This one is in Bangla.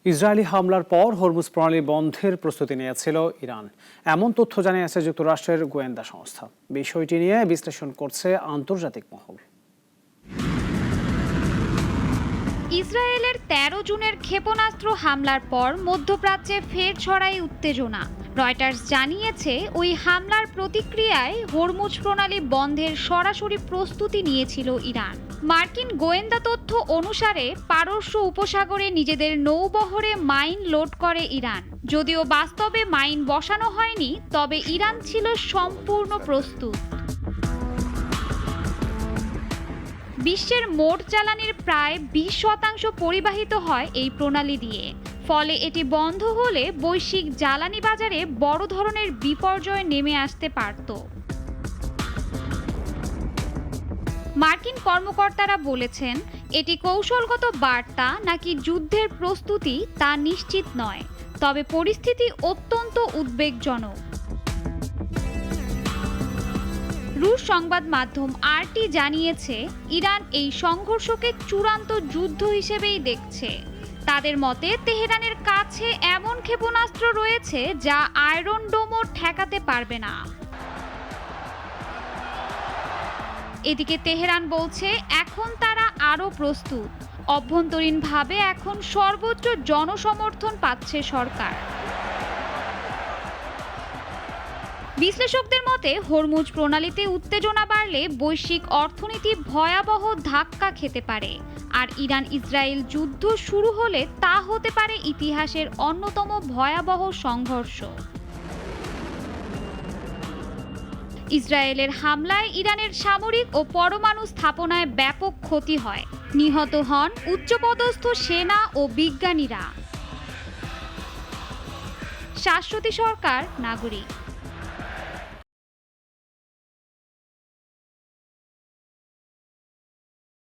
ইসরায়েলি হামলার পর হরমুজ প্রণালী বন্ধের প্রস্তুতি নিয়েছিল ইরান, এমন তথ্য জানিয়েছে যুক্তরাষ্ট্রের গোয়েন্দা সংস্থা। বিষয়টি নিয়ে বিশ্লেষণ করছে আন্তর্জাতিক মহল। ইসরায়েলের ১৩ জুনের ক্ষেপণাস্ত্র হামলার পর মধ্যপ্রাচ্যে ফের ছড়ায় উত্তেজনা। রয়টার্স জানিয়েছে, ওই হামলার প্রতিক্রিয়ায় হরমুজ প্রণালী বন্ধের সরাসরি প্রস্তুতি নিয়েছিল ইরান। মার্কিন গোয়েন্দা তথ্য অনুসারে পারস্য উপসাগরে নিজেদের নৌবহরে মাইন লোড করে ইরান। যদিও বাস্তবে মাইন বসানো হয়নি, তবে ইরান ছিল সম্পূর্ণ প্রস্তুত। বিশ্বের মোট জ্বালানির প্রায় ২০% পরিবাহিত হয় এই প্রণালী দিয়ে। ফলে এটি বন্ধ হলে বৈশ্বিক জ্বালানি বাজারে বড় ধরনের বিপর্যয় নেমে আসতে পারত। মার্কিন কর্মকর্তারা বলেছেন, এটি কৌশলগত বার্তা নাকি যুদ্ধের প্রস্তুতি তা নিশ্চিত নয়, তবে পরিস্থিতি অত্যন্ত উদ্বেগজনক। রুশ সংবাদ মাধ্যম আরটি জানিয়েছে, ইরান এই সংঘর্ষকে চূড়ান্ত যুদ্ধ হিসেবেই দেখছে। তাদের মতে, তেহরানের কাছে এমন ক্ষেপণাস্ত্র রয়েছে যা আয়রন ডোমও ঠেকাতে পারবে না। এদিকে তেহরান বলছে, এখন তারা আরও প্রস্তুত। অভ্যন্তরীণভাবে এখন সর্বোচ্চ জনসমর্থন পাচ্ছে সরকার। বিশ্লেষকদের মতে, হরমুজ প্রণালীতে উত্তেজনা বাড়লে বৈশ্বিক অর্থনীতি ভয়াবহ ধাক্কা খেতে পারে। আর ইরান ইসরায়েল যুদ্ধ শুরু হলে তা হতে পারে ইতিহাসের অন্যতম ভয়াবহ সংঘর্ষ। ইসরায়েলের হামলায় ইরানের সামরিক ও পরমাণু স্থাপনায় ব্যাপক ক্ষতি হয়। নিহত হন উচ্চপদস্থ সেনা ও বিজ্ঞানীরা। শাশ্বতী সরকার, নাগরিক।